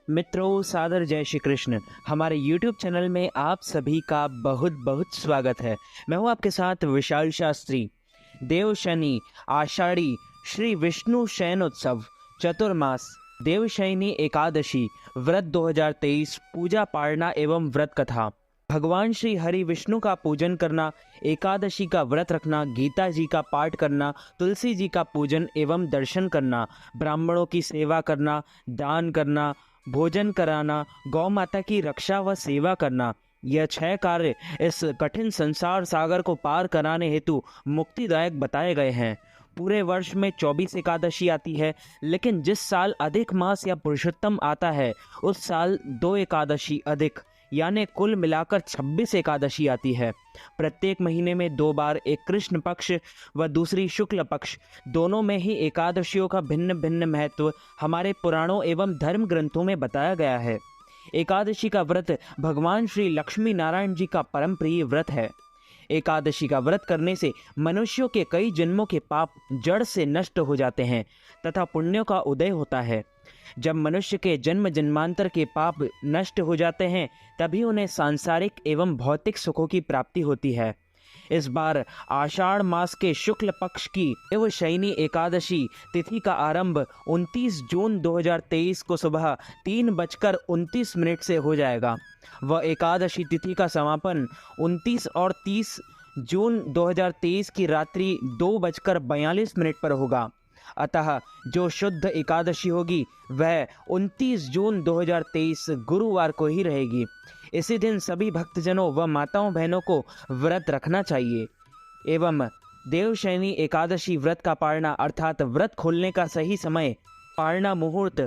मित्रों, सादर जय श्री कृष्ण। हमारे YouTube चैनल में आप सभी का बहुत बहुत स्वागत है। मैं हूं आपके साथ विशाल शास्त्री। देव शनि आषाढ़ी श्री विष्णु शयन उत्सव चतुर्मास देवशयनी एकादशी व्रत 2023 पूजा पारणा एवं व्रत कथा। भगवान श्री हरि विष्णु का पूजन करना, एकादशी का व्रत रखना, गीता जी का पाठ करना, तुलसी जी का पूजन एवं दर्शन करना, ब्राह्मणों की सेवा करना, दान करना, भोजन कराना, गौ माता की रक्षा व सेवा करना, यह 6 कार्य इस कठिन संसार सागर को पार कराने हेतु मुक्तिदायक बताए गए हैं। पूरे वर्ष में 24 एकादशी आती है, लेकिन जिस साल अधिक मास या पुरुषोत्तम आता है उस साल 2 एकादशी अधिक यानी कुल मिलाकर 26 एकादशी आती है। प्रत्येक महीने में 2 बार, एक कृष्ण पक्ष व दूसरी शुक्ल पक्ष, दोनों में ही एकादशियों का भिन्न भिन्न महत्व हमारे पुराणों एवं धर्म ग्रंथों में बताया गया है। एकादशी का व्रत भगवान श्री लक्ष्मी नारायण जी का परम प्रिय व्रत है। एकादशी का व्रत करने से मनुष्यों के कई जन्मों के पाप जड़ से नष्ट हो जाते हैं तथा पुण्यों का उदय होता है। जब मनुष्य के जन्म जन्मांतर के पाप नष्ट हो जाते हैं तभी उन्हें सांसारिक एवं भौतिक सुखों की प्राप्ति होती है। इस बार आषाढ़ मास के शुक्ल पक्ष की देवशयनी एकादशी तिथि का आरंभ 29 जून 2023 को सुबह 3:29 से हो जाएगा। वह एकादशी तिथि का समापन 29 और 30 जून 2023 की रात्रि 2:42 पर होगा। अतः जो शुद्ध एकादशी होगी वह 29 जून 2023 गुरुवार को ही रहेगी। इसी दिन सभी भक्तजनों व माताओं बहनों को व्रत रखना चाहिए एवं देवशयनी एकादशी व्रत का पारणा अर्थात व्रत खोलने का सही समय पारणा मुहूर्त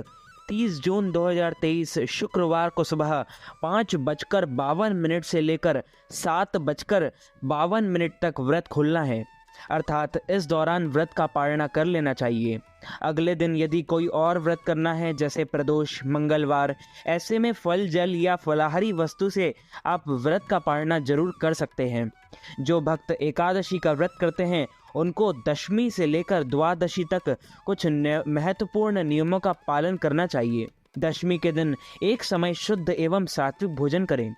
30 जून 2023 शुक्रवार को सुबह 5:52 से लेकर 7:52 तक व्रत खोलना है, अर्थात इस दौरान व्रत का पारणा कर लेना चाहिए। अगले दिन यदि कोई और व्रत करना है जैसे प्रदोष, मंगलवार, ऐसे में फल, जल या फलाहारी वस्तु से आप व्रत का पारणा जरूर कर सकते हैं। जो भक्त एकादशी का व्रत करते हैं उनको दशमी से लेकर द्वादशी तक कुछ महत्वपूर्ण नियमों का पालन करना चाहिए। दशमी के दिन एक समय शुद्ध एवं सात्विक भोजन करें।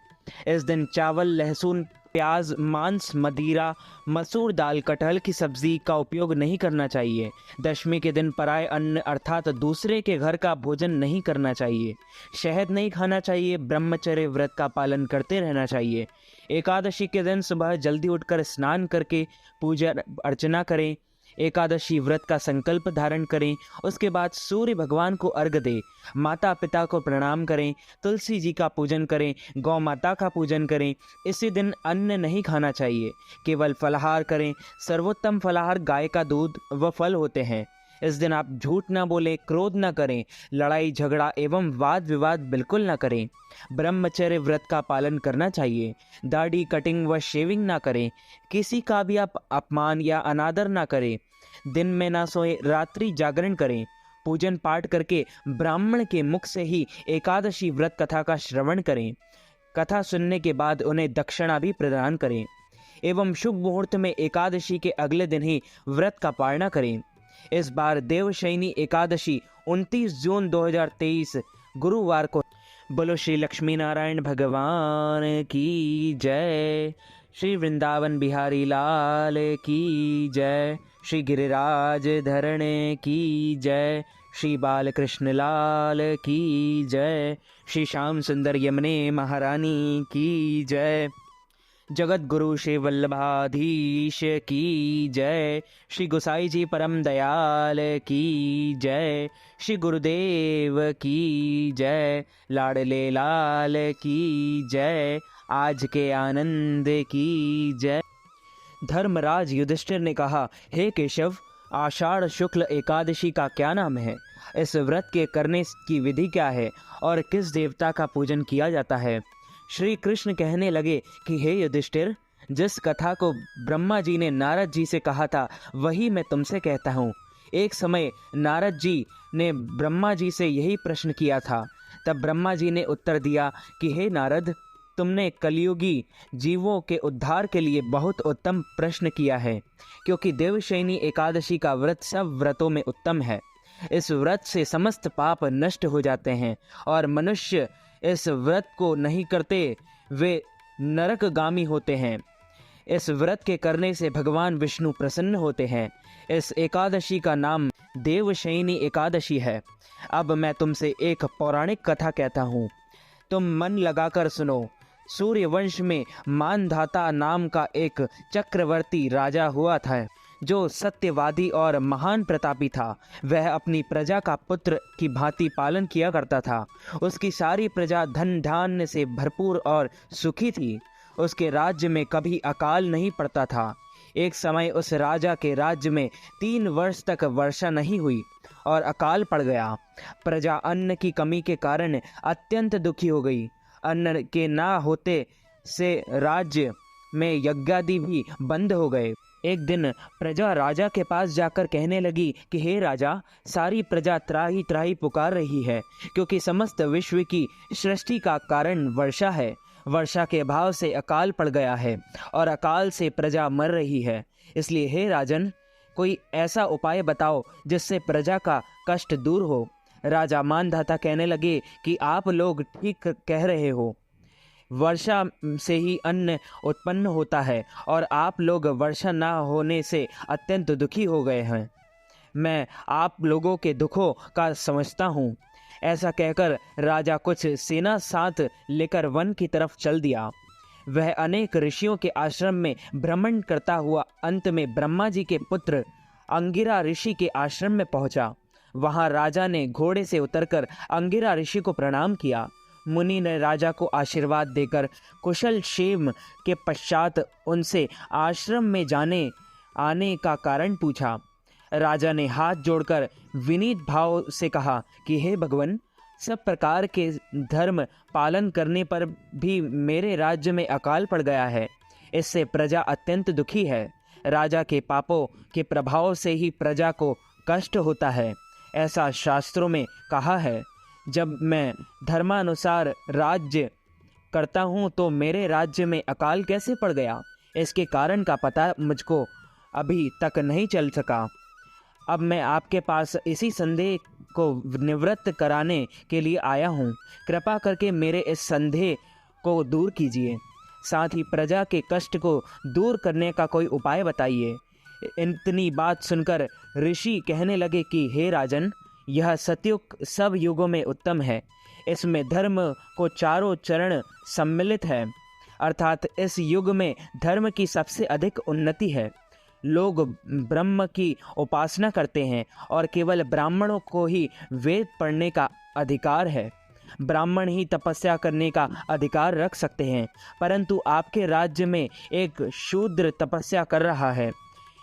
इस दिन चावल, लहसुन, प्याज, मांस, मदिरा, मसूर दाल, कटहल की सब्जी का उपयोग नहीं करना चाहिए। दशमी के दिन पराय अन्न अर्थात दूसरे के घर का भोजन नहीं करना चाहिए। शहद नहीं खाना चाहिए। ब्रह्मचर्य व्रत का पालन करते रहना चाहिए। एकादशी के दिन सुबह जल्दी उठकर स्नान करके पूजा अर्चना करें। एकादशी व्रत का संकल्प धारण करें। उसके बाद सूर्य भगवान को अर्घ्य दें, माता पिता को प्रणाम करें, तुलसी जी का पूजन करें, गौ माता का पूजन करें। इसी दिन अन्न नहीं खाना चाहिए, केवल फलाहार करें। सर्वोत्तम फलाहार गाय का दूध व फल होते हैं। इस दिन आप झूठ ना बोलें, क्रोध ना करें, लड़ाई झगड़ा एवं वाद विवाद बिल्कुल ना करें। ब्रह्मचर्य व्रत का पालन करना चाहिए। दाढ़ी कटिंग व शेविंग ना करें। किसी का भी आप अपमान या अनादर ना करें। दिन में ना सोए, रात्रि जागरण करें। पूजन पाठ करके ब्राह्मण के मुख से ही एकादशी व्रत कथा का श्रवण करें। कथा सुनने के बाद उन्हें दक्षिणा भी प्रदान करें एवं शुभ मुहूर्त में एकादशी के अगले दिन ही व्रत का पारणा करें। इस बार देवशयनी एकादशी 29 जून 2023 गुरुवार को। बोलो श्री लक्ष्मी नारायण भगवान की जय। श्री वृंदावन बिहारी लाल की जय। श्री गिरिराज धरणे की जय। श्री बालकृष्ण लाल की जय। श्री श्याम सुंदर यमुने महारानी की जय। जगत गुरु श्री वल्लभाधीश की जय। श्री गोसाई जी परम दयाल की जय। श्री गुरुदेव की जय। लाडले लाल की जय। आज के आनंद की जय। धर्मराज युधिष्ठिर ने कहा, हे केशव, आषाढ़ शुक्ल एकादशी का क्या नाम है? इस व्रत के करने की विधि क्या है और किस देवता का पूजन किया जाता है? श्री कृष्ण कहने लगे कि हे युधिष्ठिर, जिस कथा को ब्रह्मा जी ने नारद जी से कहा था वही मैं तुमसे कहता हूँ। एक समय नारद जी ने ब्रह्मा जी से यही प्रश्न किया था। तब ब्रह्मा जी ने उत्तर दिया कि हे नारद, तुमने कलियुगी जीवों के उद्धार के लिए बहुत उत्तम प्रश्न किया है, क्योंकि देवशयनी एकादशी का व्रत सब व्रतों में उत्तम है। इस व्रत से समस्त पाप नष्ट हो जाते हैं और मनुष्य इस व्रत को नहीं करते वे नरकगामी होते हैं। इस व्रत के करने से भगवान विष्णु प्रसन्न होते हैं। इस एकादशी का नाम देवशयनी एकादशी है। अब मैं तुमसे एक पौराणिक कथा कहता हूँ, तुम मन लगाकर सुनो। सूर्यवंश में मानधाता नाम का एक चक्रवर्ती राजा हुआ था, जो सत्यवादी और महान प्रतापी था। वह अपनी प्रजा का पुत्र की भांति पालन किया करता था। उसकी सारी प्रजा धन धान्य से भरपूर और सुखी थी। उसके राज्य में कभी अकाल नहीं पड़ता था। एक समय उस राजा के राज्य में 3 वर्ष तक वर्षा नहीं हुई और अकाल पड़ गया। प्रजा अन्न की कमी के कारण अत्यंत दुखी हो गई। अन्न के ना होते से राज्य में यज्ञादि भी बंद हो गए। एक दिन प्रजा राजा के पास जाकर कहने लगी कि हे राजा, सारी प्रजा त्राही त्राही पुकार रही है, क्योंकि समस्त विश्व की सृष्टि का कारण वर्षा है। वर्षा के अभाव से अकाल पड़ गया है और अकाल से प्रजा मर रही है। इसलिए हे राजन, कोई ऐसा उपाय बताओ जिससे प्रजा का कष्ट दूर हो। राजा मानधाता कहने लगे कि आप लोग ठीक कह रहे हो। वर्षा से ही अन्न उत्पन्न होता है और आप लोग वर्षा ना होने से अत्यंत दुखी हो गए हैं। मैं आप लोगों के दुखों का समझता हूँ। ऐसा कहकर राजा कुछ सेना साथ लेकर वन की तरफ चल दिया। वह अनेक ऋषियों के आश्रम में भ्रमण करता हुआ अंत में ब्रह्मा जी के पुत्र अंगिरा ऋषि के आश्रम में पहुंचा। वहां राजा ने घोड़े से उतरकर अंगिरा ऋषि को प्रणाम किया। मुनि ने राजा को आशीर्वाद देकर कुशल क्षेम के पश्चात उनसे आश्रम में आने का कारण पूछा। राजा ने हाथ जोड़कर विनीत भाव से कहा कि हे भगवान, सब प्रकार के धर्म पालन करने पर भी मेरे राज्य में अकाल पड़ गया है। इससे प्रजा अत्यंत दुखी है। राजा के पापों के प्रभाव से ही प्रजा को कष्ट होता है, ऐसा शास्त्रों में कहा है। जब मैं धर्मानुसार राज्य करता हूँ तो मेरे राज्य में अकाल कैसे पड़ गया, इसके कारण का पता मुझको अभी तक नहीं चल सका। अब मैं आपके पास इसी संदेह को निवृत्त कराने के लिए आया हूँ। कृपा करके मेरे इस संदेह को दूर कीजिए, साथ ही प्रजा के कष्ट को दूर करने का कोई उपाय बताइए। इतनी बात सुनकर ऋषि कहने लगे कि हे राजन, यह सतयुग सब युगों में उत्तम है। इसमें धर्म को चारों चरण सम्मिलित है, अर्थात इस युग में धर्म की सबसे अधिक उन्नति है। लोग ब्रह्म की उपासना करते हैं और केवल ब्राह्मणों को ही वेद पढ़ने का अधिकार है। ब्राह्मण ही तपस्या करने का अधिकार रख सकते हैं, परंतु आपके राज्य में एक शूद्र तपस्या कर रहा है।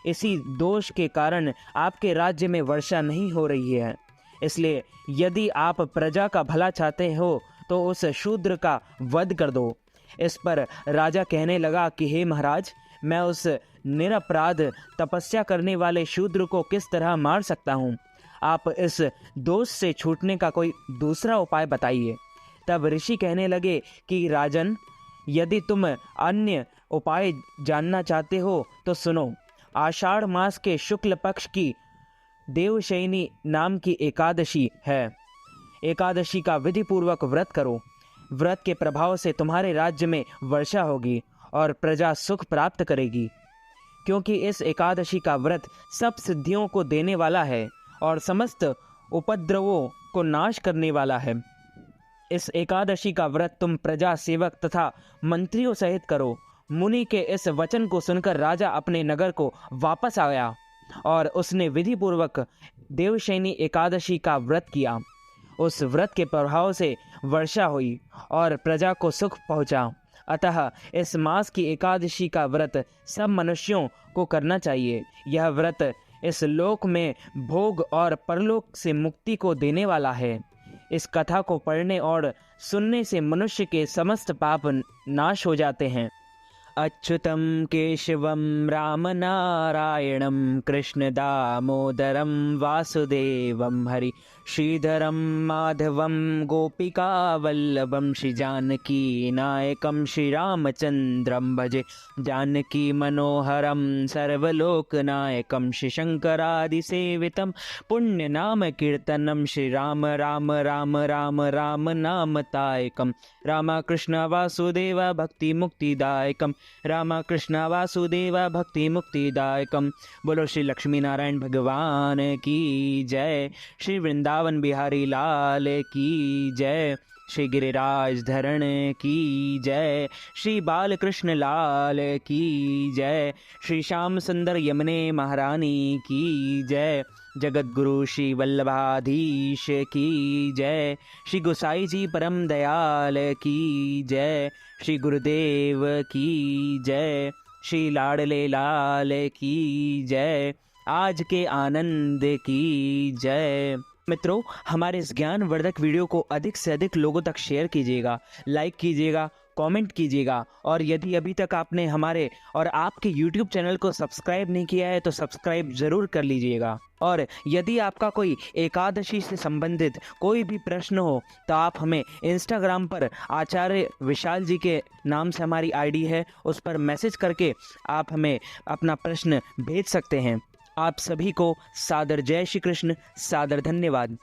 इसी दोष के कारण आपके राज्य में वर्षा नहीं हो रही है। इसलिए यदि आप प्रजा का भला चाहते हो तो उस शूद्र का वध कर दो। इस पर राजा कहने लगा कि हे महाराज, मैं उस निरपराध तपस्या करने वाले शूद्र को किस तरह मार सकता हूँ? आप इस दोष से छूटने का कोई दूसरा उपाय बताइए। तब ऋषि कहने लगे कि राजन, यदि तुम अन्य उपाय जानना चाहते हो तो सुनो। आषाढ़ मास के शुक्ल पक्ष की देवशयनी नाम की एकादशी है। एकादशी का विधि पूर्वक व्रत करो। व्रत के प्रभाव से तुम्हारे राज्य में वर्षा होगी और प्रजा सुख प्राप्त करेगी, क्योंकि इस एकादशी का व्रत सब सिद्धियों को देने वाला है और समस्त उपद्रवों को नाश करने वाला है। इस एकादशी का व्रत तुम प्रजा, सेवक तथा मंत्रियों सहित करो। मुनि के इस वचन को सुनकर राजा अपने नगर को वापस आया और उसने विधि पूर्वक देवशयनी एकादशी का व्रत किया। उस व्रत के प्रभाव से वर्षा हुई और प्रजा को सुख पहुंचा। अतः इस मास की एकादशी का व्रत सब मनुष्यों को करना चाहिए। यह व्रत इस लोक में भोग और परलोक से मुक्ति को देने वाला है। इस कथा को पढ़ने और सुनने से मनुष्य के समस्त पाप नाश हो जाते हैं। अच्युतं केशवं रामनारायणं कृष्णदामोदरं वासुदेवं हरि श्रीधरं माधवं गोपिकावल्लभं श्रीजानकीनायकं श्रीरामचन्द्रं भजे जानकी मनोहरं सर्वलोकनायकं श्रीशङ्करादिसेवितं पुण्यनामकीर्तनं श्रीराम राम राम राम राम नामतायकं रामकृष्ण वासुदेव भक्तिमुक्तिदायकं रामकृष्ण वासुदेव भक्तिमुक्तिदायकं। बोलो श्री लक्ष्मी नारायण भगवान की जय। श्री वृंदावन बिहारी लाल की जय। श्री गिरिराज धरण की जय। श्री बालकृष्ण लाल की जय। श्री श्याम सुंदर यमुने महारानी की जय। जगत गुरु श्री वल्लभाधीश की जय। श्री गोसाई जी परम दयाल की जय। श्री गुरुदेव की जय। श्री लाडले लाल की जय। आज के आनंद की जय। मित्रों, हमारे इस ज्ञानवर्धक वीडियो को अधिक से अधिक लोगों तक शेयर कीजिएगा, लाइक कीजिएगा, कमेंट कीजिएगा और यदि अभी तक आपने हमारे और आपके YouTube चैनल को सब्सक्राइब नहीं किया है तो सब्सक्राइब ज़रूर कर लीजिएगा। और यदि आपका कोई एकादशी से संबंधित कोई भी प्रश्न हो तो आप हमें इंस्टाग्राम पर आचार्य विशाल जी के नाम से हमारी आईडी है, उस पर मैसेज करके आप हमें अपना प्रश्न भेज सकते हैं। आप सभी को सादर जय श्री कृष्ण, सादर धन्यवाद।